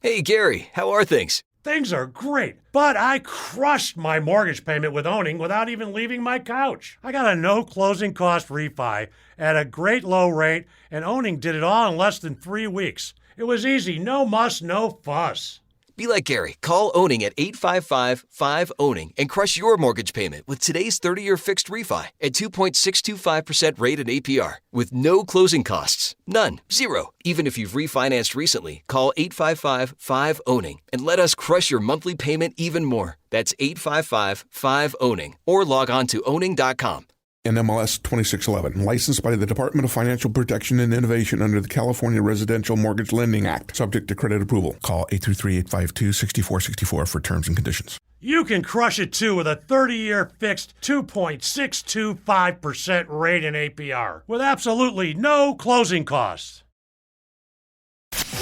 Hey, Gary, how are things? Things are great, but I crushed my mortgage payment with owning without even leaving my couch. I got a no closing cost refi at a great low rate, and owning did it all in less than 3 weeks. It was easy, no muss, no fuss. Be like Gary. Call Owning at 855-5-OWNING and crush your mortgage payment with today's 30-year fixed refi at 2.625% rate and APR with no closing costs. None. Zero. Even if you've refinanced recently, call 855-5-OWNING and let us crush your monthly payment even more. That's 855-5-OWNING or log on to owning.com. NMLS 2611, licensed by the Department of Financial Protection and Innovation under the California Residential Mortgage Lending Act, subject to credit approval. Call 833-852-6464 for terms and conditions. You can crush it too with a 30-year fixed 2.625% rate and APR with absolutely no closing costs.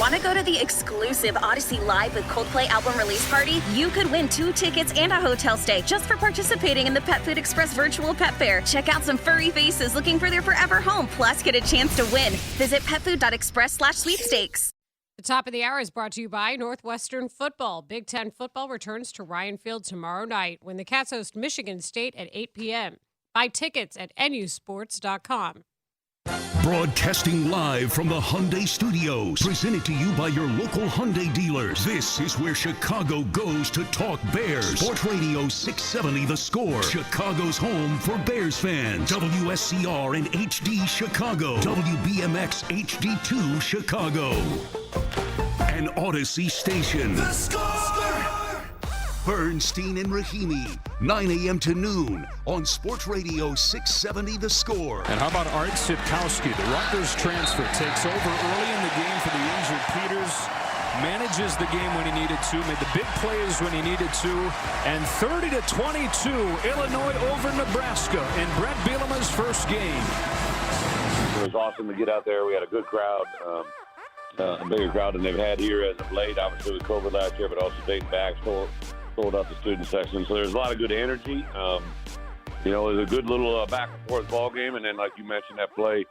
Want to go to the exclusive Odyssey Live with Coldplay album release party? You could win 2 tickets and a hotel stay just for participating in the Pet Food Express virtual pet fair. Check out some furry faces looking for their forever home, plus get a chance to win. Visit petfood.express/sweepstakes. The top of the hour is brought to you by Northwestern Football. Big Ten football returns to Ryan Field tomorrow night when the Cats host Michigan State at 8 p.m. Buy tickets at nusports.com. Broadcasting live from the Hyundai Studios, presented to you by your local Hyundai dealers. This is where Chicago goes to talk Bears. Sports Radio 670 The Score, Chicago's home for Bears fans. WSCR and HD Chicago, WBMX HD2 Chicago, an Odyssey station. The Score! Bernstein and Rahimi, 9 a.m. to noon on Sports Radio 670 The Score. And how about Art Sitkowski? The Rutgers transfer takes over early in the game for the injured Peters, manages the game when he needed to, made the big plays when he needed to, and 30-22, Illinois over Nebraska in Brett Bielema's first game. It was awesome to get out there. We had a good crowd, a bigger crowd than they've had here as of late, obviously with COVID last year, but also dating back, sold out the student section. So there's a lot of good energy. It was a good little back and forth ball game. And then, like you mentioned, that play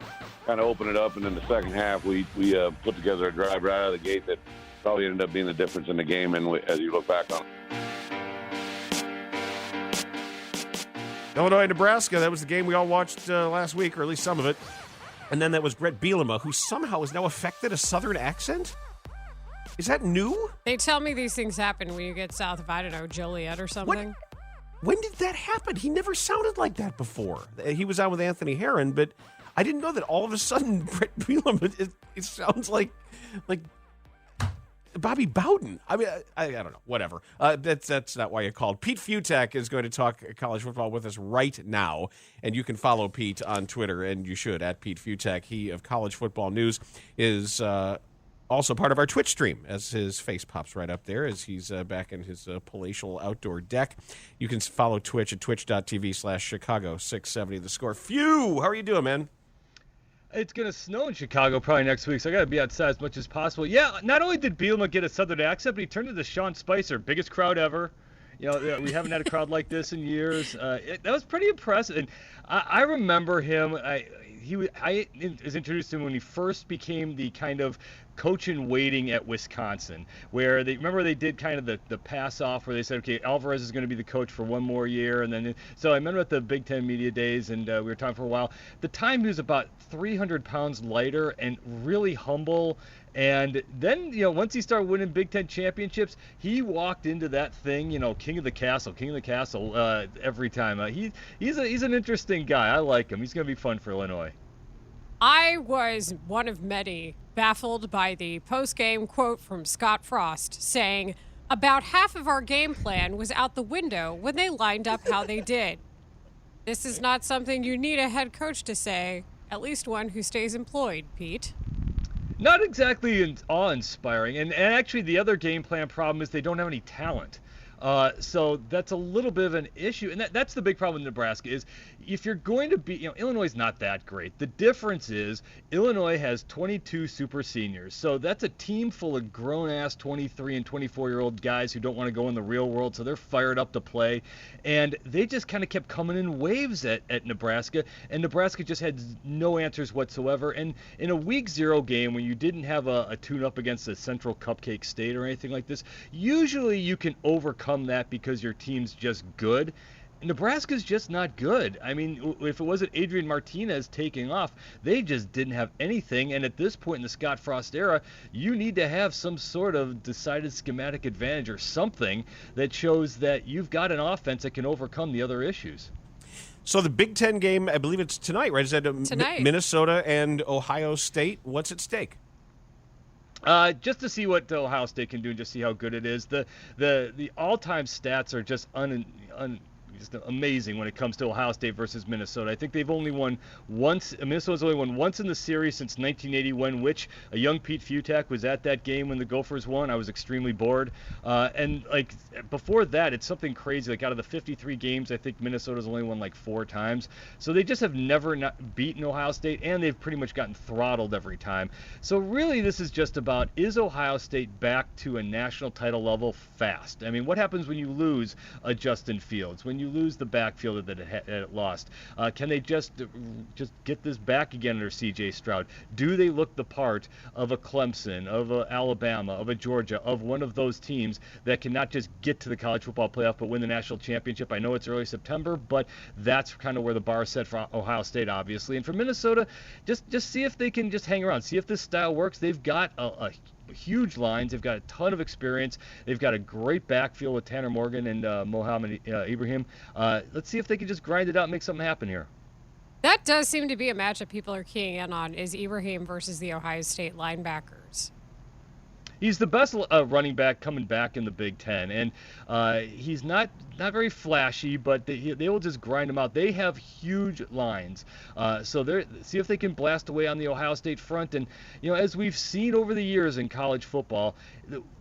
kind of opened it up. And in the second half, we put together a drive right out of the gate that probably ended up being the difference in the game. And as you look back on it. Illinois, Nebraska, that was the game we all watched last week, or at least some of it. And then that was Brett Bielema, who somehow has now affected a Southern accent? Is that new? They tell me these things happen when you get south of, I don't know, Joliet or something. When did that happen? He never sounded like that before. He was out with Anthony Herron, but I didn't know that all of a sudden Brett Bielema, it sounds like Bobby Bowden. I mean, I don't know. Whatever. That's not why you called. Pete Futak is going to talk college football with us right now, and you can follow Pete on Twitter, and you should, at Pete Futak. He of College Football News is also part of our Twitch stream, as his face pops right up there as he's back in his palatial outdoor deck. You can follow Twitch at twitch.tv/Chicago670 The Score. Phew! How are you doing, man? It's going to snow in Chicago probably next week, so I got to be outside as much as possible. Yeah, not only did Bielema get a Southern accent, but he turned into Sean Spicer, biggest crowd ever. You know, we haven't had a crowd like this in years. That was pretty impressive. And I remember him. I was introduced to him when he first became the kind of coach in waiting at Wisconsin, where they did kind of the pass off where they said, okay, Alvarez is going to be the coach for one more year. And then, so I remember at the Big Ten Media Days, and we were talking for a while. The time he was about 300 pounds lighter and really humble. And then, once he started winning Big Ten championships, he walked into that thing, king of the castle every time. He's an interesting guy. I like him. He's going to be fun for Illinois. I was one of many baffled by the post-game quote from Scott Frost saying, about half of our game plan was out the window when they lined up how they did. This is not something you need a head coach to say, at least one who stays employed, Pete. Not exactly awe-inspiring. And actually, the other game plan problem is they don't have any talent. So that's a little bit of an issue, and that's the big problem with Nebraska is if you're going to be, Illinois is not that great. The difference is Illinois has 22 super seniors, so that's a team full of grown-ass 23 and 24-year-old guys who don't want to go in the real world, so they're fired up to play, and they just kind of kept coming in waves at Nebraska, and Nebraska just had no answers whatsoever. And in a week 0 game when you didn't have a tune-up against a Central Cupcake State or anything like this, usually you can overcome that because your team's just good. Nebraska's just not good. I mean, if it wasn't Adrian Martinez taking off, they just didn't have anything. And at this point in the Scott Frost era, you need to have some sort of decided schematic advantage or something that shows that you've got an offense that can overcome the other issues. So the Big Ten game, I believe it's tonight, right? Is that Tonight. Minnesota and Ohio State? What's at stake? Just to see what Ohio State can do and just see how good it is. The all-time stats are just just amazing when it comes to Ohio State versus Minnesota. I think they've only won once. Minnesota's only won once in the series since 1981, which a young Pete Futak was at that game when the Gophers won. I was extremely bored. And like before that, it's something crazy. Like out of the 53 games, I think Minnesota's only won like 4 times. So they just have never not beaten Ohio State, and they've pretty much gotten throttled every time. So really, this is just about, is Ohio State back to a national title level fast? I mean, what happens when you lose a Justin Fields? When you lose the backfielder that it lost? Can they just get this back again under C.J. Stroud? Do they look the part of a Clemson, of a Alabama, of a Georgia, of one of those teams that can not just get to the college football playoff but win the national championship? I know it's early September, but that's kind of where the bar is set for Ohio State, obviously. And for Minnesota, just see if they can just hang around, see if this style works. They've got a huge lines. They've got a ton of experience. They've got a great backfield with Tanner Morgan and Mohamed Ibrahim. Let's see if they can just grind it out and make something happen here. That does seem to be a matchup people are keying in on, is Ibrahim versus the Ohio State linebackers. He's the best running back coming back in the Big Ten, and he's not very flashy, but they will just grind him out. They have huge lines, so see if they can blast away on the Ohio State front. And as we've seen over the years in college football,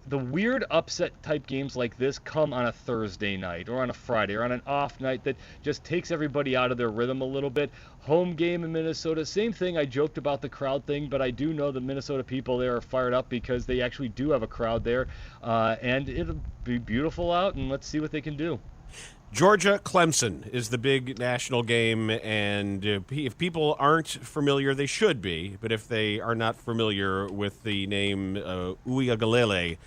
the weird upset type games like this come on a Thursday night or on a Friday or on an off night that just takes everybody out of their rhythm a little bit. Home game in Minnesota, same thing. I joked about the crowd thing, but I do know the Minnesota people there are fired up because they actually do have a crowd there, and it'll be beautiful out, and let's see what they can do. Georgia Clemson is the big national game, and if people aren't familiar, they should be. But if they are not familiar with the name Uiagalelei,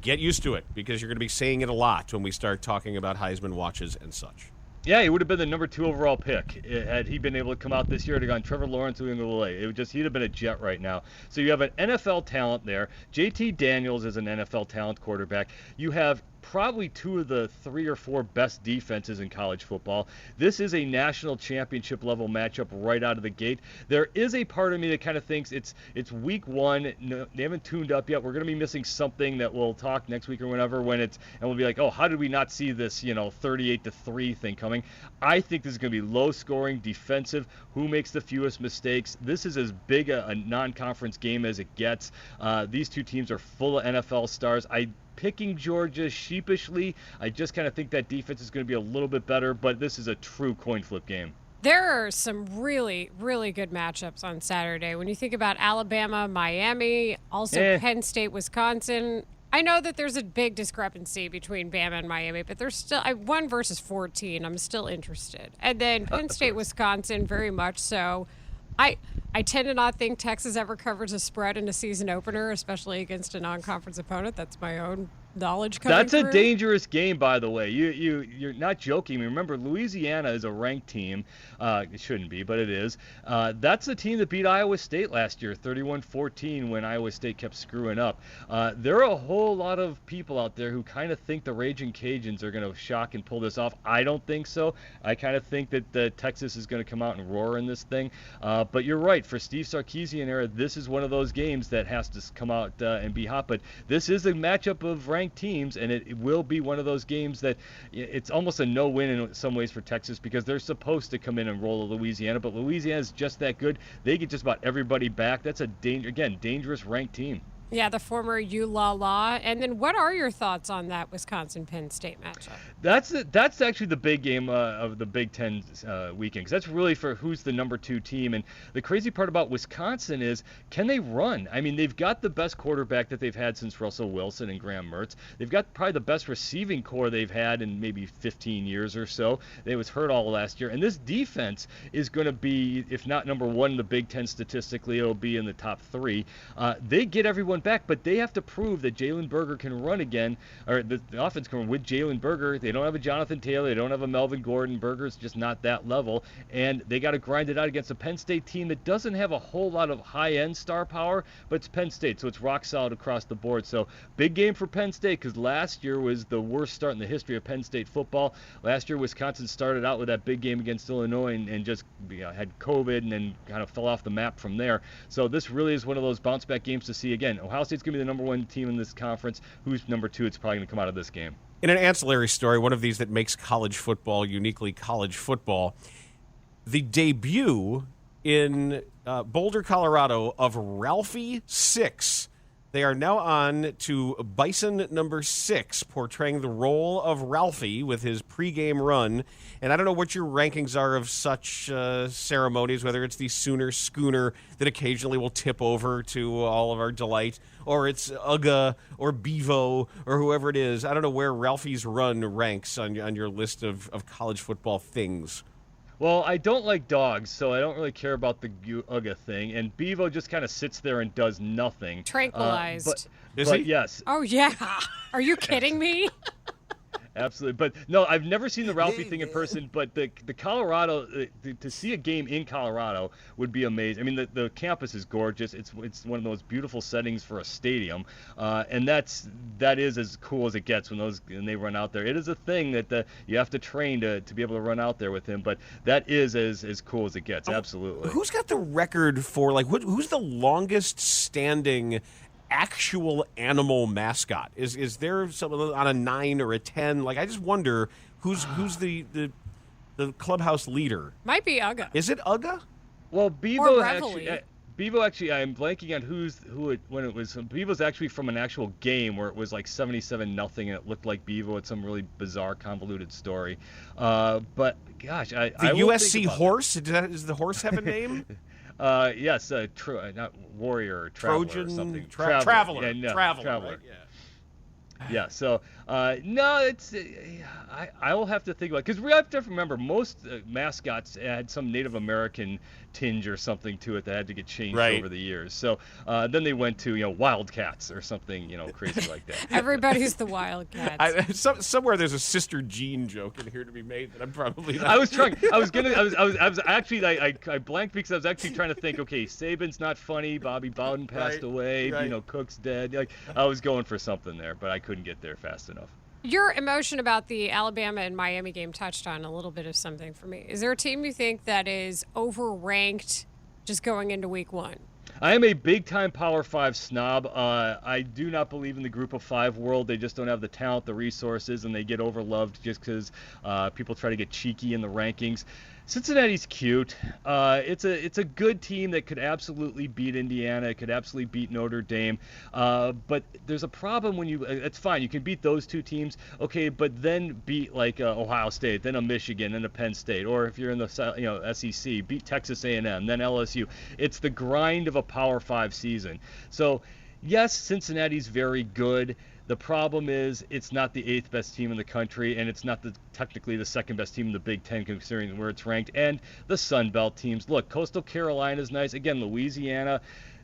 get used to it, because you're going to be saying it a lot when we start talking about Heisman watches and such. Yeah, he would have been the number 2 overall pick had he been able to come out this year. To gone Trevor Lawrence, Uiagalelei. He'd have been a Jet right now. So you have an NFL talent there. JT Daniels is an NFL talent quarterback. You have probably 2 of the 3 or 4 best defenses in college football. This is a national championship level matchup right out of the gate. There is a part of me that kind of thinks it's week 1. No, they haven't tuned up yet. We're going to be missing something that we'll talk next week or whenever and we'll be like, oh, how did we not see this 38-3 thing coming? I think this is going to be low scoring, defensive. Who makes the fewest mistakes? This is as big a non-conference game as it gets. These 2 teams are full of NFL stars. Picking Georgia sheepishly. I just kind of think that defense is going to be a little bit better, but this is a true coin flip game. There are some really, really good matchups on Saturday. When you think about Alabama, Miami, also Penn State, Wisconsin. I know that there's a big discrepancy between Bama and Miami, but there's still 1 versus 14. I'm still interested. And then Penn State, Wisconsin, very much so. I tend to not think Texas ever covers a spread in a season opener, especially against a non-conference opponent. That's my own knowledge coming That's through. a dangerous game, by the way. You're not joking. Remember, Louisiana is a ranked team. It shouldn't be, but it is. That's the team that beat Iowa State last year, 31-14, when Iowa State kept screwing up. There are a whole lot of people out there who kind of think the Raging Cajuns are going to shock and pull this off. I don't think so. I kind of think that Texas is going to come out and roar in this thing. But you're right. For Steve Sarkisian era, this is one of those games that has to come out and be hot. But this is a matchup of ranked teams, and it will be one of those games that it's almost a no-win in some ways for Texas, because they're supposed to come in and roll Louisiana, but Louisiana is just that good. They get just about everybody back. That's a dangerous ranked team. Yeah, the former U-La-La. And then what are your thoughts on that Wisconsin-Penn State matchup? That's actually the big game of the Big Ten weekend, because that's really for who's the number 2 team. And the crazy part about Wisconsin is, can they run? I mean, they've got the best quarterback that they've had since Russell Wilson and Graham Mertz. They've got probably the best receiving core they've had in maybe 15 years or so. They was hurt all last year. And this defense is going to be, if not number 1 in the Big Ten statistically, it'll be in the top 3. They get everyone back, but they have to prove that Jalen Berger can run again, or the offense can run with Jalen Berger. They don't have a Jonathan Taylor. They don't have a Melvin Gordon. Berger's just not that level, and they got to grind it out against a Penn State team that doesn't have a whole lot of high-end star power, but it's Penn State, so it's rock solid across the board. So big game for Penn State, because last year was the worst start in the history of Penn State football. Last year, Wisconsin started out with that big game against Illinois and just had COVID and then kind of fell off the map from there. So this really is one of those bounce-back games to see. Again, Ohio State's going to be the number 1 team in this conference. Who's number 2? It's probably going to come out of this game. In an ancillary story, one of these that makes college football uniquely college football, the debut in Boulder, Colorado of Ralphie 6. They are now on to Bison number 6, portraying the role of Ralphie with his pregame run. And I don't know what your rankings are of such ceremonies, whether it's the Sooner Schooner that occasionally will tip over to all of our delight, or it's Uga or Bevo or whoever it is. I don't know where Ralphie's run ranks on your list of college football things. Well, I don't like dogs, so I don't really care about the Uga thing. And Bevo just kind of sits there and does nothing. Tranquilized. But yes. Oh, yeah. Are you kidding me? Absolutely. But no, I've never seen the Ralphie thing in person, but the Colorado, to see a game in Colorado would be amazing. I mean, the campus is gorgeous. It's one of those beautiful settings for a stadium. And that is as cool as it gets when they run out there. It is a thing that you have to train to be able to run out there with him, but that is as cool as it gets. Absolutely. Who's got the record for, like, who's the longest standing actual animal mascot? Is there something on a 9 or a 10? Like, I just wonder who's the clubhouse leader. Might be Uga. Is it Uga? Well, Bevo actually, I'm blanking on when it was. Bevo's actually from an actual game where it was like 77-0, and it looked like Bevo. It's some really bizarre, convoluted story. But gosh, the USC horse. Does the horse have a name? Yes, not warrior, traveler, Trojan, or something. Traveler. Yeah, no, Traveler. Right? Yeah. Yeah. So no, it's I will have to think about it, because we have to remember most mascots had some Native American tinge or something to it that had to get changed over the years. So then they went to Wildcats or something crazy like that. Everybody's the Wildcats. Somewhere there's a Sister Jean joke in here to be made that I'm probably not. I was actually I blanked because I was actually trying to think. Okay, Saban's not funny. Bobby Bowden passed away. Right. Cook's dead. Like, I was going for something there, but I couldn't get there fast enough. Your emotion about the Alabama and Miami game touched on a little bit of something for me. Is there a team you think that is overranked just going into week 1? I am a big-time Power 5 snob. I do not believe in the Group of 5 world. They just don't have the talent, the resources, and they get overloved just because people try to get cheeky in the rankings. Cincinnati's cute. It's a good team that could absolutely beat Indiana. It could absolutely beat Notre Dame. But there's a problem when it's fine. You can beat those 2 teams, okay, but then beat like Ohio State, then a Michigan, then a Penn State, or if you're in the SEC, beat Texas A&M, then LSU. It's the grind of a Power 5 season. So yes, Cincinnati's very good. The problem is it's not the 8th best team in the country, and it's not technically the 2nd best team in the Big Ten considering where it's ranked. And the Sun Belt teams. Look, Coastal Carolina's nice. Again, Louisiana.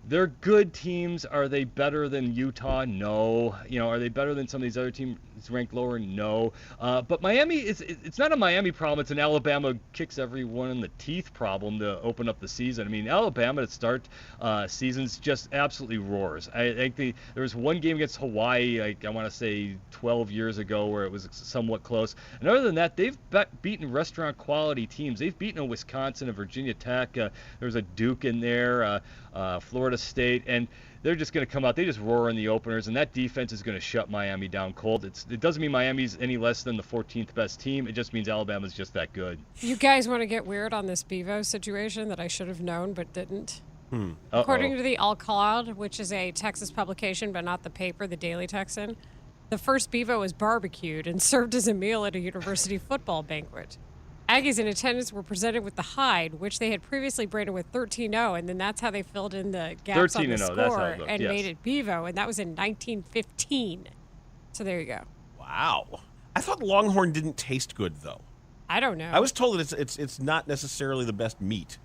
They're good teams. Are they better than Utah? No. Are they better than some of these other teams ranked lower? No. But Miami, it's not a Miami problem. It's an Alabama kicks everyone in the teeth problem to open up the season. I mean, Alabama to start seasons just absolutely roars. I think there was one game against Hawaii, I want to say 12 years ago, where it was somewhat close. And other than that, they've beaten restaurant quality teams. They've beaten a Wisconsin, a Virginia Tech. There's a Duke in there. Florida State, and they're just going to come out. They just roar in the openers, and that defense is going to shut Miami down cold. It doesn't mean Miami's any less than the 14th best team. It just means Alabama's just that good. You guys want to get weird on this Bevo situation that I should have known but didn't? According to the Al-Cloud, which is a Texas publication but not the paper, the Daily Texan, the first bevo was barbecued and served as a meal at a university football banquet. Aggies in attendance were presented with the hide, which they had previously branded with 13-0, and then that's how they filled in the gaps on the score and made it bevo, and that was in 1915. So there you go. Wow. I thought Longhorn didn't taste good, though. I don't know. I was told that it's not necessarily the best meat,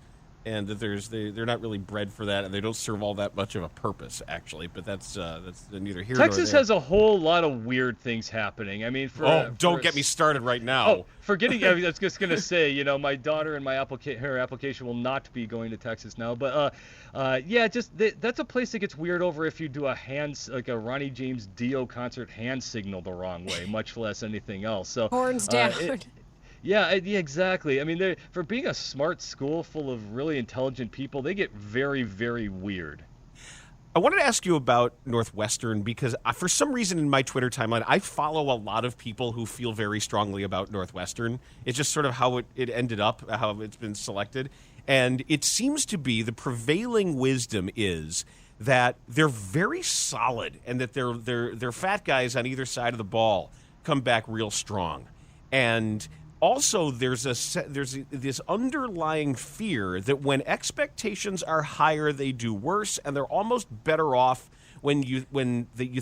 and that they're not really bred for that, and they don't serve all that much of a purpose, actually. But that's neither here nor there. Texas has a whole lot of weird things happening. I mean, don't get me started right now. Oh, forgetting, I was just going to say, my daughter and her application will not be going to Texas now. But that's a place that gets weird over if you do like a Ronnie James Dio concert hand signal the wrong way, much less anything else. So horns down. Yeah, exactly. I mean, for being a smart school full of really intelligent people, they get very, very weird. I wanted to ask you about Northwestern because for some reason in my Twitter timeline, I follow a lot of people who feel very strongly about Northwestern. It's just sort of how it ended up, how it's been selected. And it seems to be the prevailing wisdom is that they're very solid and that their fat guys on either side of the ball come back real strong. And also, there's this underlying fear that when expectations are higher, they do worse, and they're almost better off when you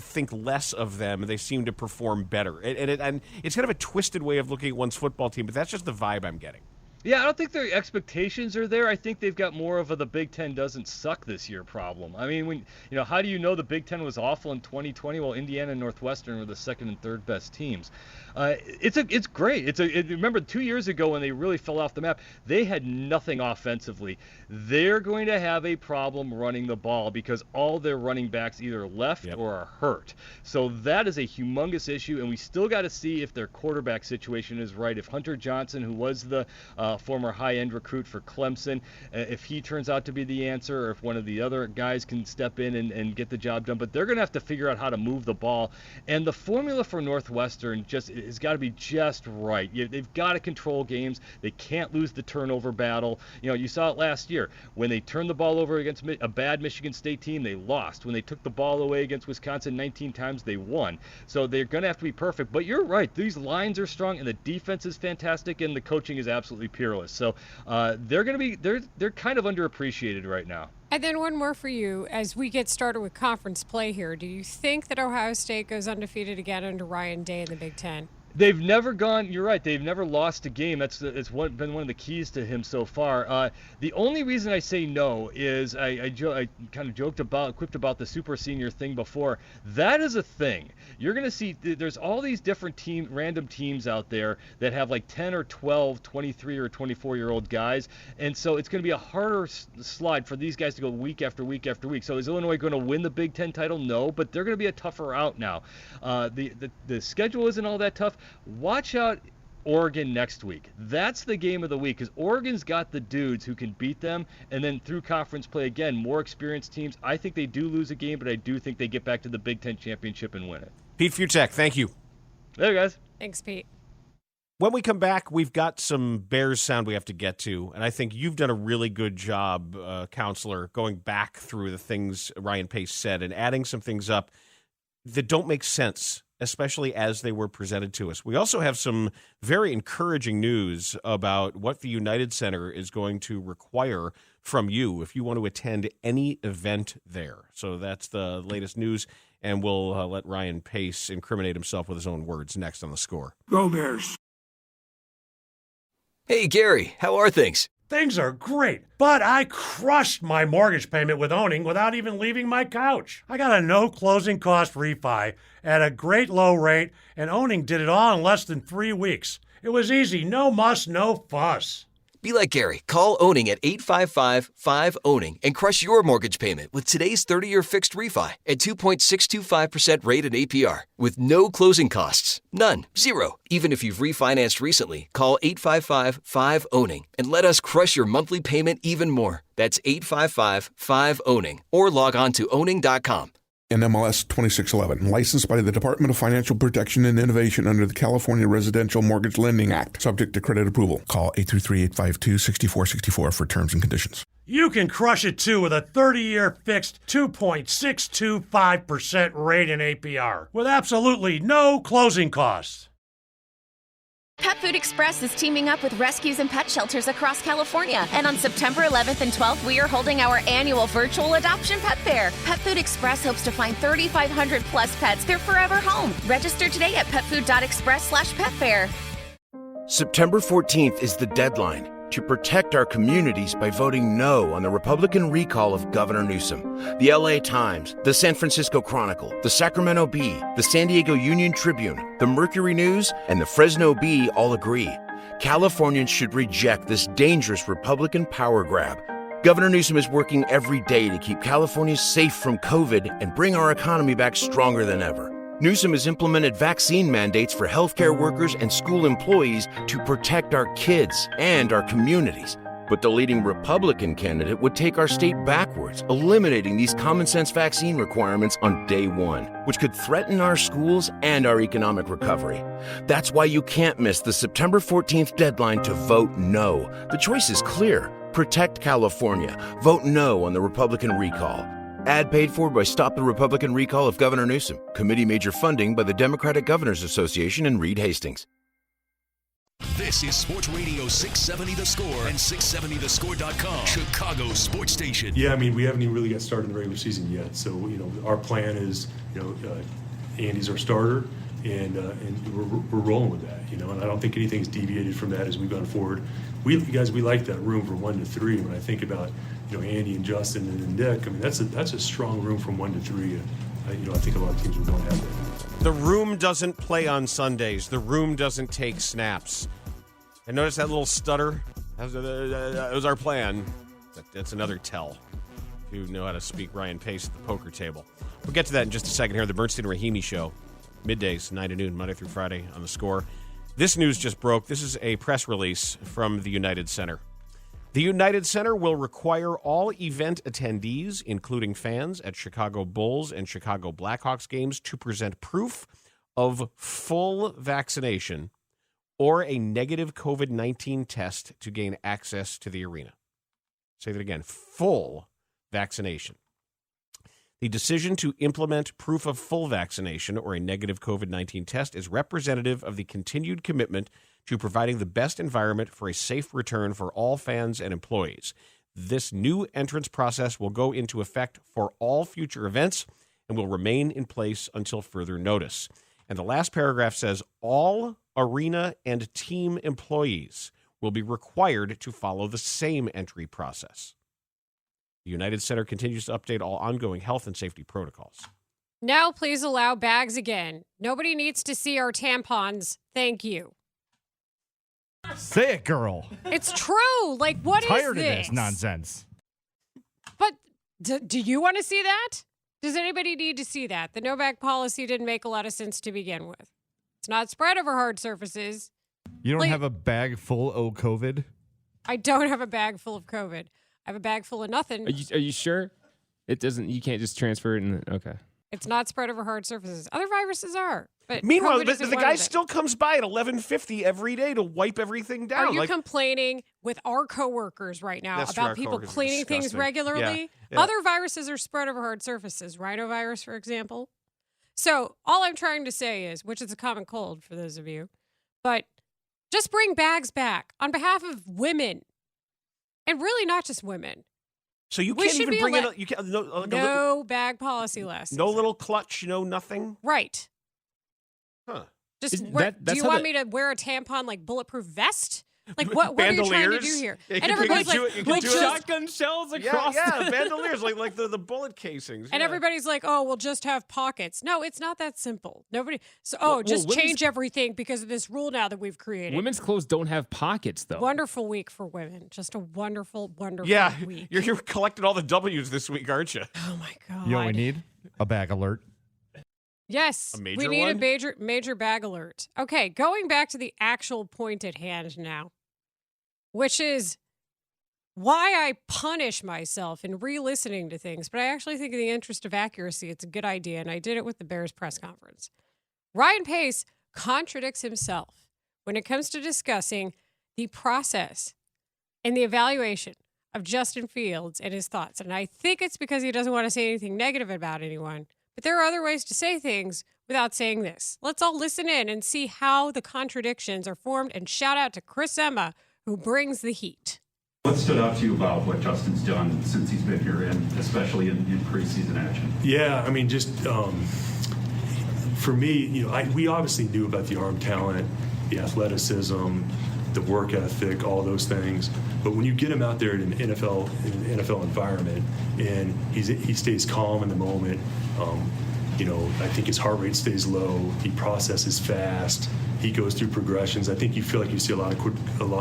think less of them. They seem to perform better, and it's kind of a twisted way of looking at one's football team, but that's just the vibe I'm getting. Yeah, I don't think their expectations are there. I think they've got more of a the Big Ten doesn't suck this year problem. I mean, how do you know the Big Ten was awful in 2020 while Indiana and Northwestern were the second and third best teams? It's great. Remember 2 years ago when they really fell off the map, they had nothing offensively. They're going to have a problem running the ball because all their running backs either left or are hurt. So that is a humongous issue, and we still got to see if their quarterback situation is right. If Hunter Johnson, who was the former high-end recruit for Clemson, if he turns out to be the answer, or if one of the other guys can step in and get the job done. But they're going to have to figure out how to move the ball. And the formula for Northwestern has got to be just right. They've got to control games. They can't lose the turnover battle. You saw it last year. When they turned the ball over against a bad Michigan State team, they lost. When they took the ball away against Wisconsin 19 times, they won. So they're going to have to be perfect. But you're right. These lines are strong, and the defense is fantastic, and the coaching is absolutely peerless. So they're kind of underappreciated right now. And then one more for you as we get started with conference play here. Do you think that Ohio State goes undefeated again under Ryan Day in the Big Ten? They've never gone. You're right. They've never lost a game. It's been one of the keys to him so far. The only reason I say no is I kind of quipped about the super senior thing before. That is a thing. You're going to see there's all these different random teams out there that have like 10 or 12, 23 or 24-year-old guys, and so it's going to be a harder slide for these guys to go week after week after week. So is Illinois going to win the Big Ten title? No, but they're going to be a tougher out now. The schedule isn't all that tough. Watch out Oregon next week. That's the game of the week because Oregon's got the dudes who can beat them, and then through conference play, again, more experienced teams. I think they do lose a game, but I do think they get back to the Big Ten championship and win it. Pete Futek, thank you. There, guys. Thanks, Pete. When we come back, we've got some Bears sound we have to get to, and I think you've done a really good job, Counselor, going back through the things Ryan Pace said and adding some things up that don't make sense, especially as they were presented to us. We also have some very encouraging news about what the United Center is going to require from you if you want to attend any event there. So that's the latest news, and we'll let Ryan Pace incriminate himself with his own words next on The Score. Go Bears. Hey, Gary, how are things? Things are great, but I crushed my mortgage payment with owning without even leaving my couch. I got a no closing cost refi at a great low rate, and owning did it all in less than 3 weeks. It was easy, no muss, no fuss. Be like Gary. Call Owning at 855-5-OWNING and crush your mortgage payment with today's 30-year fixed refi at 2.625% rate and APR with no closing costs. None. Zero. Even if you've refinanced recently, call 855-5-OWNING and let us crush your monthly payment even more. That's 855-5-OWNING or log on to owning.com. NMLS 2611, licensed by the Department of Financial Protection and Innovation under the California Residential Mortgage Lending Act, subject to credit approval. Call 833-852-6464 for terms and conditions. You can crush it too with a 30-year fixed 2.625% rate in APR with absolutely no closing costs. Pet Food Express is teaming up with rescues and pet shelters across California. And on September 11th and 12th, we are holding our annual virtual adoption pet fair. Pet Food Express hopes to find 3,500 plus pets their forever home. Register today at petfood.express/petfair. September 14th is the deadline to protect our communities by voting no on the Republican recall of Governor Newsom. The LA Times, the San Francisco Chronicle, the Sacramento Bee, the San Diego Union Tribune, the Mercury News, and the Fresno Bee all agree. Californians should reject this dangerous Republican power grab. Governor Newsom is working every day to keep California safe from COVID and bring our economy back stronger than ever. Newsom has implemented vaccine mandates for healthcare workers and school employees to protect our kids and our communities. But the leading Republican candidate would take our state backwards, eliminating these common sense vaccine requirements on day one, which could threaten our schools and our economic recovery. That's why you can't miss the September 14th deadline to vote no. The choice is clear. Protect California. Vote no on the Republican recall. Ad paid for by Stop the Republican Recall of Governor Newsom. Committee major funding by the Democratic Governors Association and Reed Hastings. This is Sports Radio 670 The Score and 670thescore.com, Chicago's sports station. Yeah, I mean, we haven't even really got started in the regular season yet. So, our plan is, Andy's our starter, and we're rolling with that, and I don't think anything's deviated from that as we've gone forward. We like that room from 1 to 3. When I think about, Andy and Justin and then Nick, I mean, that's a strong room from 1 to 3. And, I think a lot of teams will don't have that. The room doesn't play on Sundays. The room doesn't take snaps. And notice that little stutter? That was our plan. That's another tell. If you know how to speak Ryan Pace at the poker table. We'll get to that in just a second here on the Bernstein and Rahimi Show. Middays, 9 to noon, Monday through Friday on The Score. This news just broke. This is a press release from the United Center. The United Center will require all event attendees, including fans at Chicago Bulls and Chicago Blackhawks games, to present proof of full vaccination or a negative COVID-19 test to gain access to the arena. Say that again, full vaccination. The decision to implement proof of full vaccination or a negative COVID-19 test is representative of the continued commitment to providing the best environment for a safe return for all fans and employees. This new entrance process will go into effect for all future events and will remain in place until further notice. And the last paragraph says all arena and team employees will be required to follow the same entry process. The United Center continues to update all ongoing health and safety protocols. Now please allow bags again. Nobody needs to see our tampons. Thank you. Say it, girl. It's true. Like, what is this? Tired of this nonsense. But do you want to see that? Does anybody need to see that? The no bag policy didn't make a lot of sense to begin with. It's not spread over hard surfaces. You don't have a bag full of COVID? I don't have a bag full of COVID. I have a bag full of nothing. Are you sure? It doesn't. You can't just transfer it. Okay. It's not spread over hard surfaces. Other viruses are. But meanwhile, COVID the guy still comes by at 11:50 every day to wipe everything down. Are you complaining with our coworkers right now about people cleaning things regularly? Yeah. Other viruses are spread over hard surfaces. Rhinovirus, for example. So all I'm trying to say is, which is a common cold for those of you, but just bring bags back on behalf of women. And really not just women. So you can't even bring in no bag policy less. No little clutch, nothing? Right. Huh. Do you want me to wear a tampon like bulletproof vest? Like what are you trying to do here? And everybody's like shotgun shells across. Yeah, bandoliers like the bullet casings. And everybody's like, oh, we'll just have pockets. No, it's not that simple. Nobody. So just change everything because of this rule now that we've created. Women's clothes don't have pockets though. Wonderful week for women. Just a wonderful week. You're collecting all the W's this week, aren't you? Oh my God. You know what we need? A bag alert. Yes, we need a major bag alert. Okay, going back to the actual point at hand now, which is why I punish myself in re-listening to things, but I actually think in the interest of accuracy, it's a good idea, and I did it with the Bears press conference. Ryan Pace contradicts himself when it comes to discussing the process and the evaluation of Justin Fields and his thoughts. And I think it's because he doesn't want to say anything negative about anyone. But there are other ways to say things without saying this. Let's all listen in and see how the contradictions are formed. And shout out to Chris Emma, who brings the heat. What stood out to you about what Justin's done since he's been here, and especially in preseason action? Yeah, I mean, just for me, we obviously knew about the arm talent, the athleticism, the work ethic, all those things. But when you get him out there in an NFL environment, and he stays calm in the moment, I think his heart rate stays low. He processes fast. He goes through progressions. I think you feel like you see a lot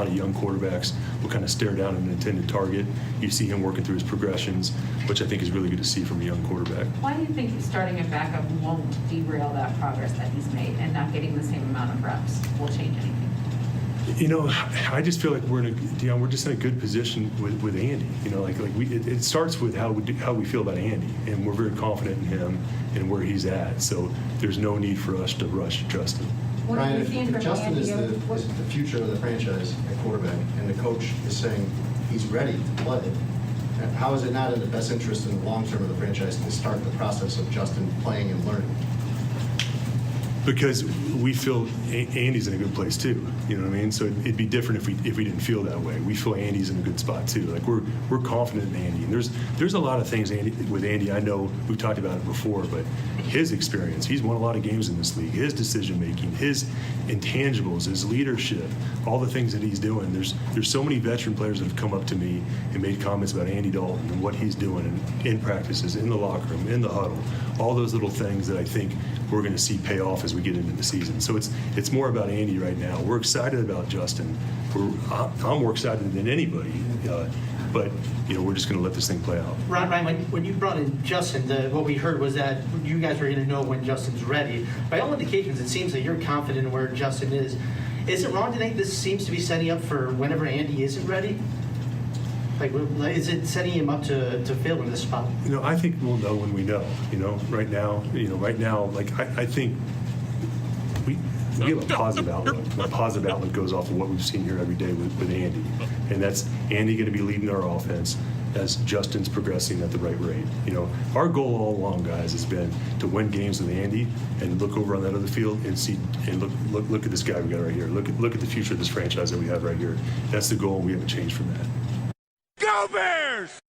of young quarterbacks will kind of stare down an intended target. You see him working through his progressions, which I think is really good to see from a young quarterback. Why do you think starting a backup won't derail that progress that he's made, and not getting the same amount of reps will change anything? I just feel like we're just in a good position with Andy. It starts with how we feel about Andy, and we're very confident in him and where he's at. So there's no need for us to rush Justin. Ryan, if Justin is the future of the franchise at quarterback, and the coach is saying he's ready to play, how is it not in the best interest in the long term of the franchise to start the process of Justin playing and learning? Because we feel Andy's in a good place too. You know what I mean? So it'd be different if we didn't feel that way. We feel Andy's in a good spot too. Like we're confident in Andy. And there's a lot of things with Andy. I know we've talked about it before, but his experience, he's won a lot of games in this league. His decision making, his intangibles, his leadership, all the things that he's doing. There's so many veteran players that have come up to me and made comments about Andy Dalton and what he's doing in practices, in the locker room, in the huddle, all those little things that I think we're going to see pay off as we get into the season. So it's more about Andy right now. We're excited about Justin. I'm more excited than anybody, but we're just going to let this thing play out. Ryan, when you brought in Justin, what we heard was that you guys were going to know when Justin's ready. By all indications, it seems that you're confident in where Justin is. Is it wrong to think this seems to be setting up for whenever Andy isn't ready? Is it setting him up to fail in this spot? I think we'll know when we know. Right now, I think we have a positive outlook. A positive outlook goes off of what we've seen here every day with Andy, and that's Andy going to be leading our offense as Justin's progressing at the right rate. Our goal all along, guys, has been to win games with Andy and look over on that other field and see and look at this guy we got right here. Look at the future of this franchise that we have right here. That's the goal. We haven't changed from that. Go Bears!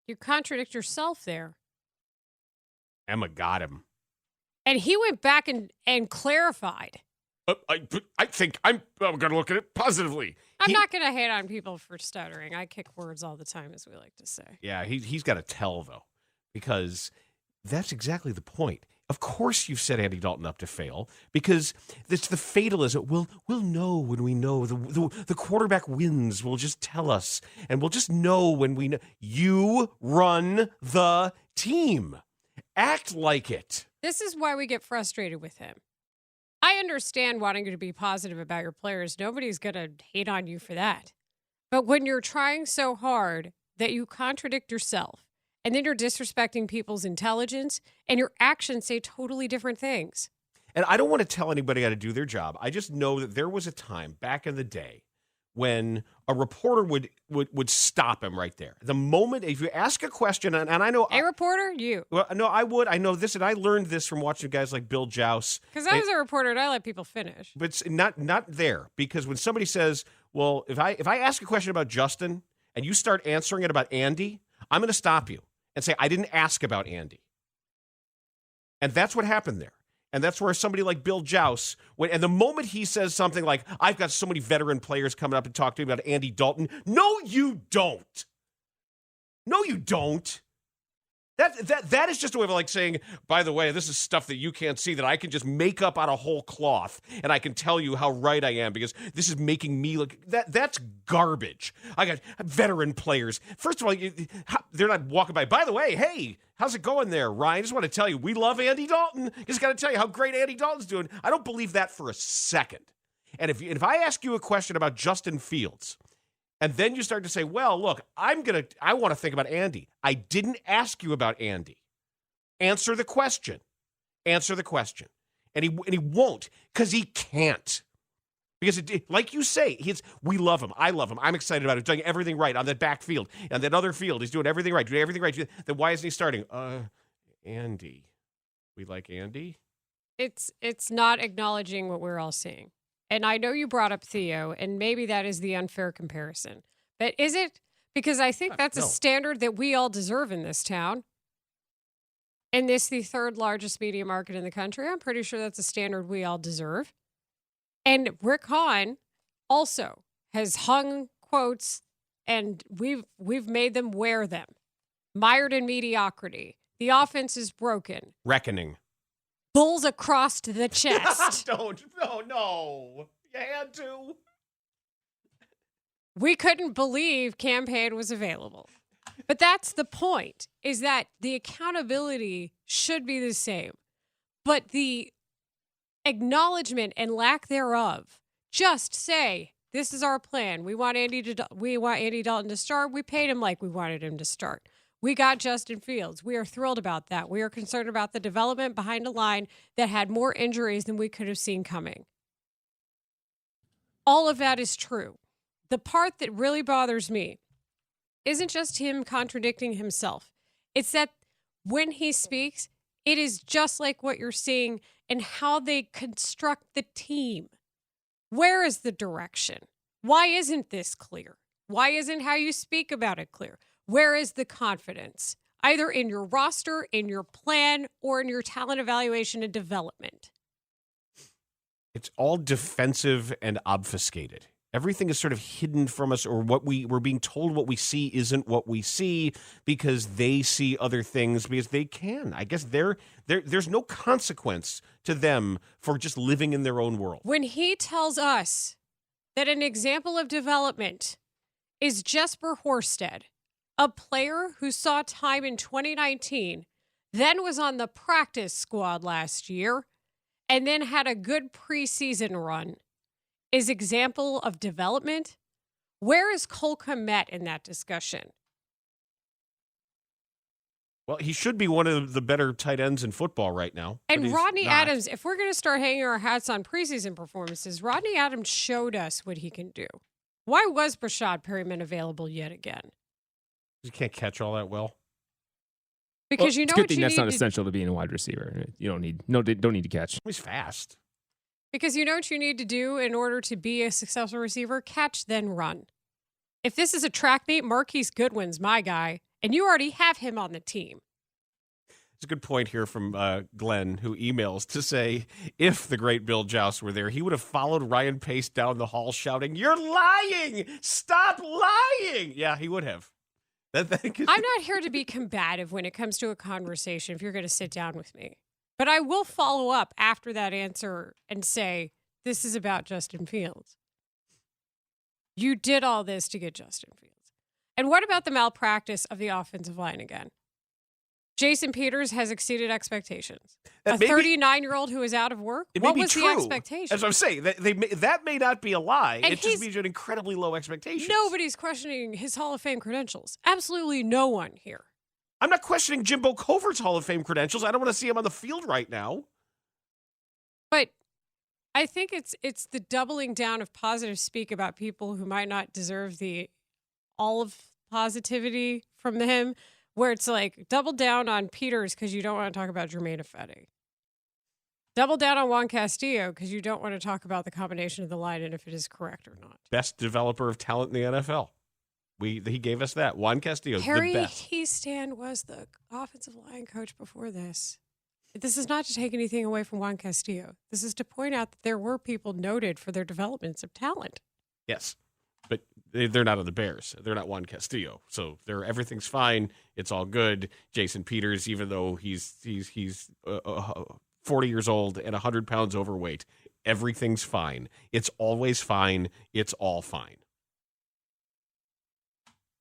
You contradict yourself there. Emma got him. And he went back and clarified. I think I'm going to look at it positively. I'm not going to hate on people for stuttering. I kick words all the time, as we like to say. Yeah, he's got to tell, though, because that's exactly the point. Of course you've set Andy Dalton up to fail, because it's the fatalism. We'll know when we know. The quarterback wins. We'll just tell us, and we'll just know when we know. You run the team. Act like it. This is why we get frustrated with him. I understand wanting you to be positive about your players. Nobody's going to hate on you for that. But when you're trying so hard that you contradict yourself, and then you're disrespecting people's intelligence, and your actions say totally different things. And I don't want to tell anybody how to do their job. I just know that there was a time back in the day when a reporter would stop him right there. The moment, if you ask a question, and I know... A reporter? You. Well, no, I would. I know this, and I learned this from watching guys like Bill Jouse. Because I was a reporter, and I let people finish. But it's not there, because when somebody says, well, if I ask a question about Justin, and you start answering it about Andy, I'm going to stop you and say, I didn't ask about Andy. And that's what happened there. And that's where somebody like Bill Jouse, and the moment he says something like, I've got so many veteran players coming up and talk to me about Andy Dalton. No, you don't. No, you don't. That is just a way of like saying, by the way, this is stuff that you can't see that I can just make up out of whole cloth, and I can tell you how right I am because this is making me look. That's garbage. I got veteran players. First of all, they're not walking by the way, hey, how's it going there, Ryan? I just want to tell you, we love Andy Dalton. Just got to tell you how great Andy Dalton's doing. I don't believe that for a second. And if I ask you a question about Justin Fields, and then you start to say, well, look, I want to think about Andy. I didn't ask you about Andy. Answer the question. Answer the question. And he won't, because he can't. Because, like you say, we love him. I love him. I'm excited about him. He's doing everything right on that backfield. On that other field, he's doing everything right. Then why isn't he starting? Andy. We like Andy? It's not acknowledging what we're all seeing. And I know you brought up Theo, and maybe that is the unfair comparison. But is it? Because I think that's a standard that we all deserve in this town. And this, the third largest media market in the country, I'm pretty sure that's a standard we all deserve. And Rick Hahn also has hung quotes, and we've made them wear them. Mired in mediocrity. The offense is broken. Reckoning. Bulls across the chest. No. You had to. We couldn't believe campaign was available. But that's the point, is that the accountability should be the same. But the acknowledgement and lack thereof, just say, this is our plan. We want Andy Dalton to start. We paid him like we wanted him to start. We got Justin Fields. We are thrilled about that. We are concerned about the development behind a line that had more injuries than we could have seen coming. All of that is true. The part that really bothers me isn't just him contradicting himself. It's that when he speaks, it is just like what you're seeing in how they construct the team. Where is the direction? Why isn't this clear? Why isn't how you speak about it clear? Where is the confidence? Either in your roster, in your plan, or in your talent evaluation and development. It's all defensive and obfuscated. Everything is sort of hidden from us, or we're being told what we see isn't what we see because they see other things because they can. I guess there's no consequence to them for just living in their own world. When he tells us that an example of development is Jesper Horsted, a player who saw time in 2019, then was on the practice squad last year, and then had a good preseason run, is example of development? Where is Cole Kmet in that discussion? Well, he should be one of the better tight ends in football right now. And Rodney Adams, if we're going to start hanging our hats on preseason performances, Rodney Adams showed us what he can do. Why was Brashad Perryman available yet again? You can't catch all that well. Because you know what you need. That's not essential to being a wide receiver. You don't need to catch. He's fast. Because you know what you need to do in order to be a successful receiver? Catch, then run. If this is a track meet, Marquise Goodwin's my guy, and you already have him on the team. It's a good point here from Glenn, who emails to say, if the great Bill Joust were there, he would have followed Ryan Pace down the hall shouting, "You're lying! Stop lying!" Yeah, he would have. I'm not here to be combative when it comes to a conversation if you're going to sit down with me. But I will follow up after that answer and say, this is about Justin Fields. You did all this to get Justin Fields. And what about the malpractice of the offensive line again? Jason Peters has exceeded expectations. A 39-year-old who is out of work? What was the expectation? As I'm saying, that may not be a lie. And it just means you had incredibly low expectations. Nobody's questioning his Hall of Fame credentials. Absolutely no one here. I'm not questioning Jimbo Covert's Hall of Fame credentials. I don't want to see him on the field right now. But I think it's the doubling down of positive speak about people who might not deserve the all of positivity from him, where it's like double down on Peters because you don't want to talk about Jermaine Ifedi. Double down on Juan Castillo because you don't want to talk about the combination of the line and if it is correct or not. Best developer of talent in the NFL. He gave us that. Juan Castillo, Harry the best. Hiestand was the offensive line coach before this. This is not to take anything away from Juan Castillo. This is to point out that there were people noted for their developments of talent. Yes, but they're not on the Bears. They're not Juan Castillo. So everything's fine. It's all good. Jason Peters, even though he's 40 years old and 100 pounds overweight, everything's fine. It's always fine. It's all fine.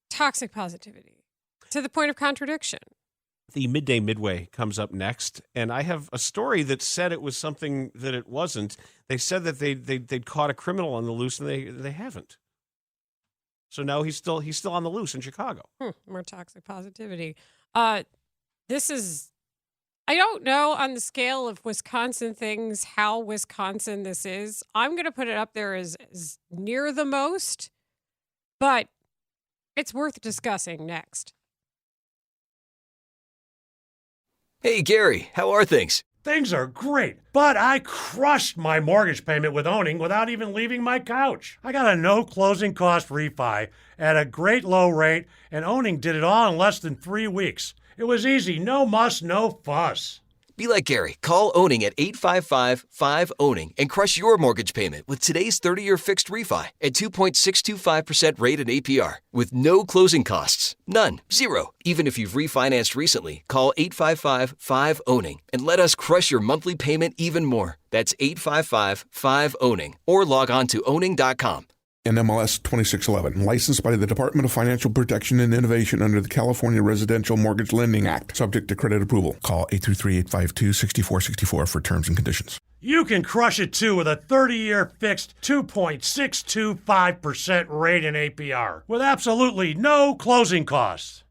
Toxic positivity to the point of contradiction. The Midday Midway comes up next, and I have a story that said it was something that it wasn't. They said that they'd caught a criminal on the loose, and they haven't. So now he's still on the loose in Chicago. More toxic positivity. This is I don't know on the scale of Wisconsin things how Wisconsin this is. I'm going to put it up there as near the most, but it's worth discussing next. Hey, Gary, how are things? Things are great, but I crushed my mortgage payment with owning without even leaving my couch. I got a no closing cost refi at a great low rate, and owning did it all in less than 3 weeks. It was easy, no muss, no fuss. Be like Gary. Call Owning at 855-5-OWNING and crush your mortgage payment with today's 30-year fixed refi at 2.625% rate and APR with no closing costs. None. Zero. Even if you've refinanced recently, call 855-5-OWNING and let us crush your monthly payment even more. That's 855-5-OWNING or log on to owning.com. NMLS 2611, licensed by the Department of Financial Protection and Innovation under the California Residential Mortgage Lending Act, subject to credit approval. Call 833-852-6464 for terms and conditions. You can crush it too with a 30-year fixed 2.625% rate and APR with absolutely no closing costs.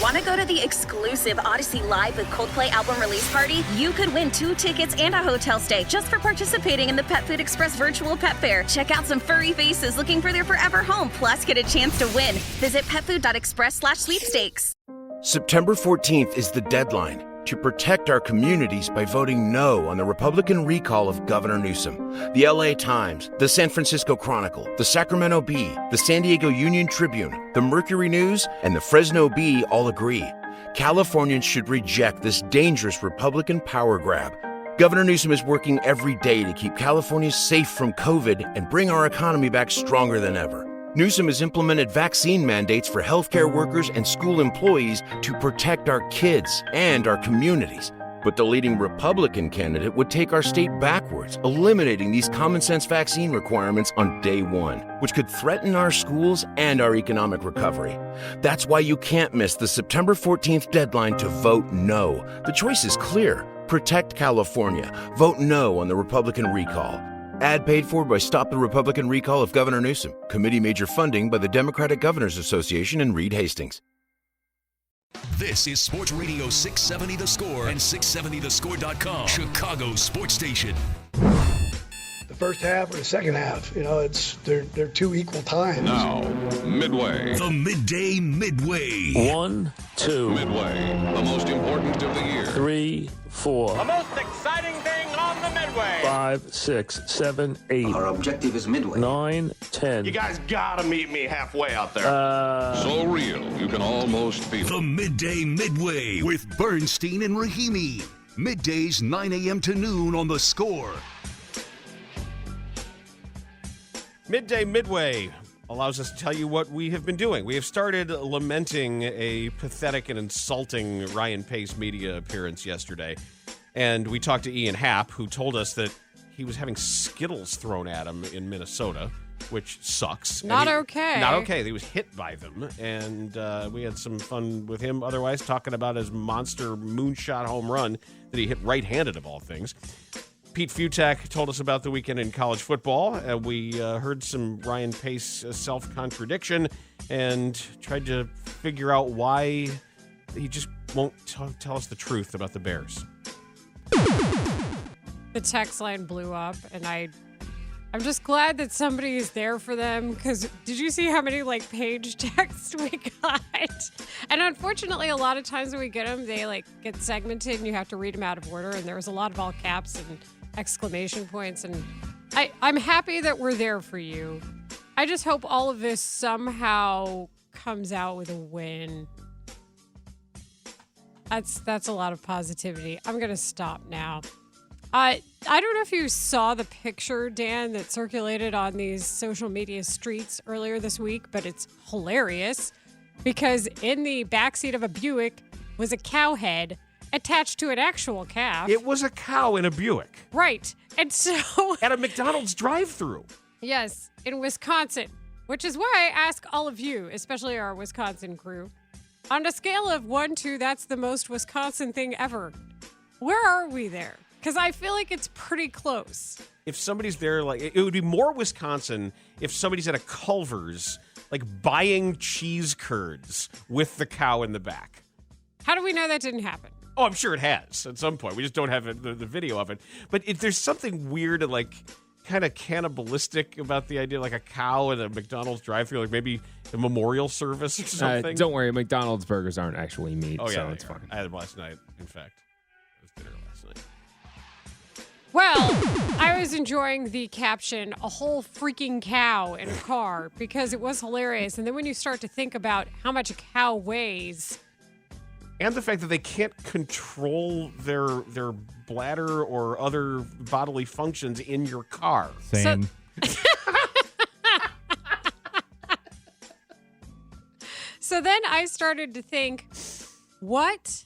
Want to go to the exclusive Odyssey Live with Coldplay album release party? You could win 2 tickets and a hotel stay just for participating in the Pet Food Express virtual pet fair. Check out some furry faces looking for their forever home, plus get a chance to win. Visit petfood.express/sweepstakes. September 14th is the deadline to protect our communities by voting no on the Republican recall of Governor Newsom. The LA Times, the San Francisco Chronicle, the Sacramento Bee, the San Diego Union Tribune, the Mercury News, and the Fresno Bee all agree. Californians should reject this dangerous Republican power grab. Governor Newsom is working every day to keep California safe from COVID and bring our economy back stronger than ever. Newsom has implemented vaccine mandates for healthcare workers and school employees to protect our kids and our communities. But the leading Republican candidate would take our state backwards, eliminating these common sense vaccine requirements on day one, which could threaten our schools and our economic recovery. That's why you can't miss the September 14th deadline to vote no. The choice is clear. Protect California. Vote no on the Republican recall. Ad paid for by Stop the Republican Recall of Governor Newsom. Committee major funding by the Democratic Governors Association and Reed Hastings. This is Sports Radio 670 The Score and 670thescore.com, Chicago's sports station. The first half or the second half, they're two equal times. Now, Midway. The Midday Midway. 1, 2. Midway, the most important of the year. 3, 4. The most exciting thing on the Midway. 5, 6, 7, 8. Our objective is Midway. 9, 10. You guys gotta meet me halfway out there. So real, you can almost feel it. The Midday Midway with Bernstein and Rahimi. Middays 9 a.m. to noon on The Score. Midday Midway allows us to tell you what we have been doing. We have started lamenting a pathetic and insulting Ryan Pace media appearance yesterday. And we talked to Ian Happ, who told us that he was having Skittles thrown at him in Minnesota, which sucks. Not okay. Not okay. He was hit by them. And we had some fun with him otherwise, talking about his monster moonshot home run that he hit right-handed, of all things. Pete Futak told us about the weekend in college football. We heard some Ryan Pace self-contradiction and tried to figure out why he just won't tell us the truth about the Bears. The text line blew up, and I'm just glad that somebody is there for them, because did you see how many page texts we got? And unfortunately, a lot of times when we get them, they get segmented and you have to read them out of order, and there was a lot of all caps and exclamation points, and I'm happy that we're there for you. I just hope all of this somehow comes out with a win. That's a lot of positivity. I'm gonna stop now. I don't know if you saw the picture, Dan, that circulated on these social media streets earlier this week, but it's hilarious because in the backseat of a Buick was a cow head attached to an actual calf. It was a cow in a Buick. Right. And so... at a McDonald's drive-thru. Yes, in Wisconsin, which is why I ask all of you, especially our Wisconsin crew, on a scale of 1 to that's the most Wisconsin thing ever, where are we there? Because I feel like it's pretty close. If somebody's there, it would be more Wisconsin if somebody's at a Culver's, buying cheese curds with the cow in the back. How do we know that didn't happen? Oh, I'm sure it has at some point. We just don't have the video of it. But there's something weird and like kind of cannibalistic about the idea, like a cow in a McDonald's drive-thru, like maybe a memorial service or something. Don't worry, McDonald's burgers aren't actually meat, so it's fine. I had them last night, in fact. It was dinner last night. Well, I was enjoying the caption, "a whole freaking cow in a car," because it was hilarious. And then when you start to think about how much a cow weighs, and the fact that they can't control their bladder or other bodily functions in your car. Same. So then I started to think, what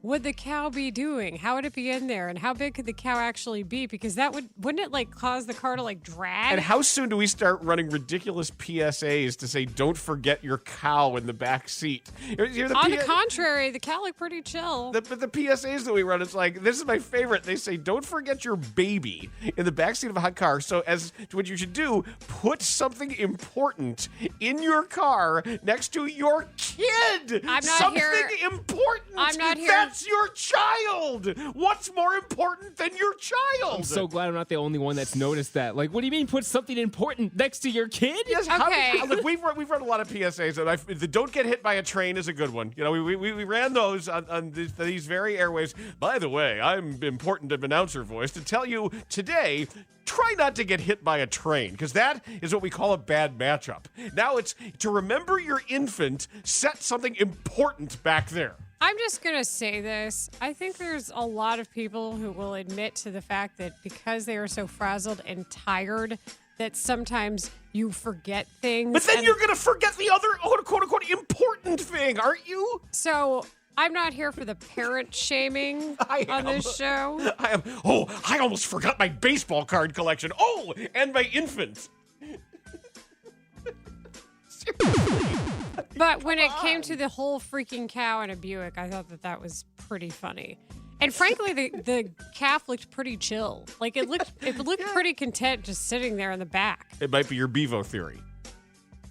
would the cow be doing? How would it be in there? And how big could the cow actually be? Because wouldn't it like cause the car to like drag? And how soon do we start running ridiculous PSAs to say, don't forget your cow in the back seat? On the contrary, the cow looked pretty chill. But the PSAs that we run, it's like, this is my favorite. They say, don't forget your baby in the back seat of a hot car. So as to what you should do, put something important in your car next to your kid. I'm not something here. important. I'm not here. That's your child. What's more important than your child? I'm so glad I'm not the only one that's noticed that. Like, what do you mean put something important next to your kid? Yes, okay. Look, we've run a lot of PSAs, and the don't get hit by a train is a good one. You know, we ran those on these very airwaves. By the way, I'm important of announcer voice to tell you today, try not to get hit by a train, because that is what we call a bad matchup. Now it's to remember your infant, set something important back there. I'm just going to say this. I think there's a lot of people who will admit to the fact that because they are so frazzled and tired that sometimes you forget things. But then you're going to forget the other quote-unquote important thing, aren't you? So I'm not here for the parent shaming on this show. I am. Oh, I almost forgot my baseball card collection. Oh, and my infant. But when it came to the whole freaking cow in a Buick, I thought that was pretty funny. And frankly, the calf looked pretty chill. Like it looked pretty content just sitting there in the back. It might be your Bevo theory.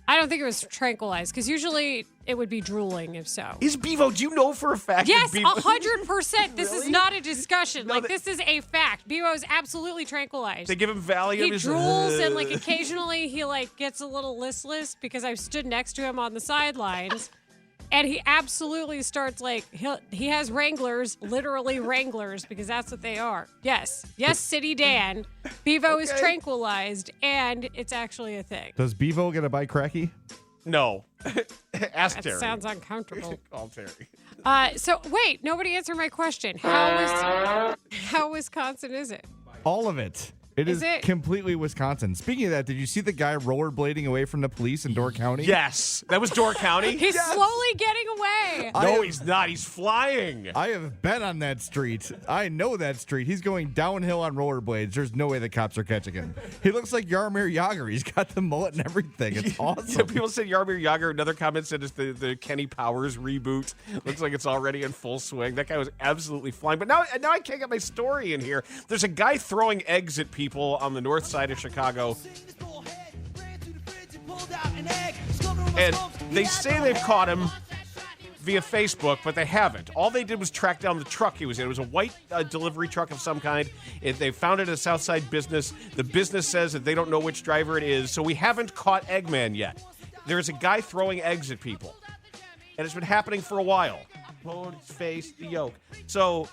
I don't think it was tranquilized, because usually it would be drooling if so. Is Bevo, do you know for a fact? Yes, that Bevo 100%. This Really? is not a discussion. No, this is a fact. Bevo is absolutely tranquilized. They give him Valium. He he's drools and like occasionally he like gets a little listless because I've stood next to him on the sidelines. And he absolutely starts like, he has Wranglers, literally Wranglers, because that's what they are. Yes, City Dan. Bevo is tranquilized, and it's actually a thing. Does Bevo get a bite cracky? No. Ask That Terry. sounds uncomfortable. Call Terry. So wait, nobody answered my question. How Wisconsin is it? All of it. It Is is it? completely Wisconsin. Speaking of that, did you see the guy rollerblading away from the police in Door County? Yes. That was Door County? He's slowly getting away. No, he's not. He's flying. I have been on that street. I know that street. He's going downhill on rollerblades. There's no way the cops are catching him. He looks like Jaromir Jagr. He's got the mullet and everything. It's awesome. People said Jaromir Jagr. Another comment said it's the Kenny Powers reboot. Looks like it's already in full swing. That guy was absolutely flying. But now I can't get my story in here. There's a guy throwing eggs at people on the north side of Chicago. And they say they've caught him via Facebook, but they haven't. All they did was track down the truck he was in. It was a white delivery truck of some kind. They found it at a Southside business. The business says that they don't know which driver it is, so we haven't caught Eggman yet. There's a guy throwing eggs at people, and it's been happening for a while. Hold his face, the yoke. So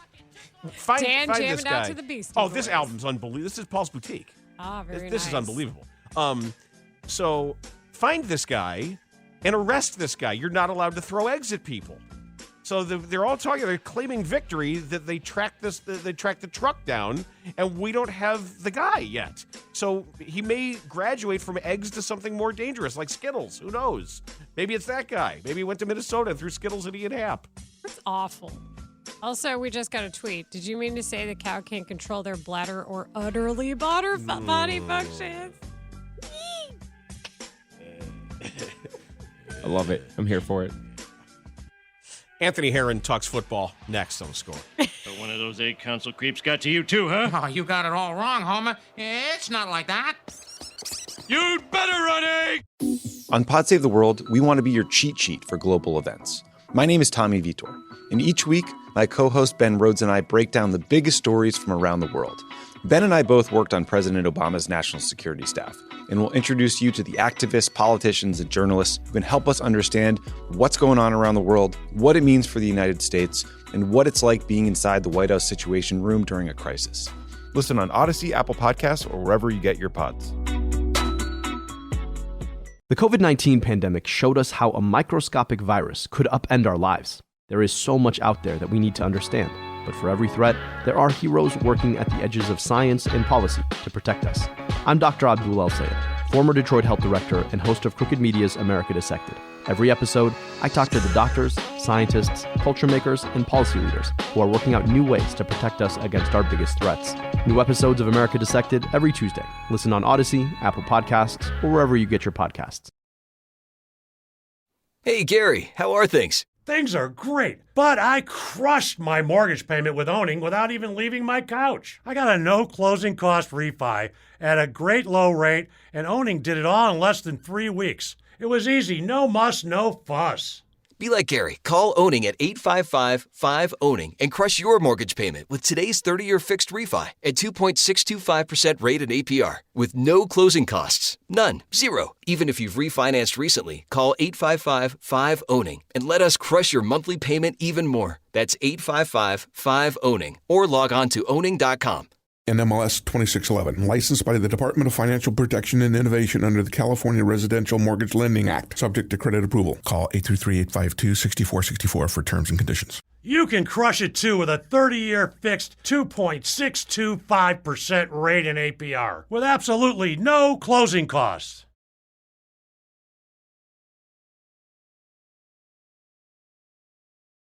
find Dan this jamming guy. out to the Beastie Oh, this Boys. album's unbelievable. This is Paul's Boutique. Ah, very This is nice. unbelievable. So find this guy and arrest this guy. You're not allowed to throw eggs at people. So they're all talking. They're claiming victory that they tracked they tracked the truck down, and we don't have the guy yet. So he may graduate from eggs to something more dangerous, like Skittles. Who knows? Maybe it's that guy. Maybe he went to Minnesota and threw Skittles at Ian Happ. That's awful. Also, we just got a tweet. Did you mean to say the cow can't control their bladder or utterly body functions? I love it. I'm here for it. Anthony Herron talks football next on The Score. So one of those egg council creeps got to you too, huh? Oh, you got it all wrong, Homer. It's not like that. You'd better run, egg! On Pod Save the World, we want to be your cheat sheet for global events. My name is Tommy Vitor. And each week, my co-host Ben Rhodes and I break down the biggest stories from around the world. Ben and I both worked on President Obama's national security staff, and we'll introduce you to the activists, politicians, and journalists who can help us understand what's going on around the world, what it means for the United States, and what it's like being inside the White House Situation Room during a crisis. Listen on Odyssey, Apple Podcasts, or wherever you get your pods. The COVID-19 pandemic showed us how a microscopic virus could upend our lives. There is so much out there that we need to understand. But for every threat, there are heroes working at the edges of science and policy to protect us. I'm Dr. Abdul El-Sayed, former Detroit Health Director and host of Crooked Media's America Dissected. Every episode, I talk to the doctors, scientists, culture makers, and policy leaders who are working out new ways to protect us against our biggest threats. New episodes of America Dissected every Tuesday. Listen on Odyssey, Apple Podcasts, or wherever you get your podcasts. Hey, Gary, how are things? Things are great, but I crushed my mortgage payment with owning without even leaving my couch. I got a no closing cost refi at a great low rate, and owning did it all in less than 3 weeks. It was easy, no muss, no fuss. Be like Gary. Call Owning at 855-5-OWNING and crush your mortgage payment with today's 30-year fixed refi at 2.625% rate and APR with no closing costs. None. Zero. Even if you've refinanced recently, call 855-5-OWNING and let us crush your monthly payment even more. That's 855-5-OWNING or log on to owning.com. NMLS 2611, licensed by the Department of Financial Protection and Innovation under the California Residential Mortgage Lending Act, subject to credit approval. Call 833-852-6464 for terms and conditions. You can crush it too with a 30-year fixed 2.625% rate and APR with absolutely no closing costs.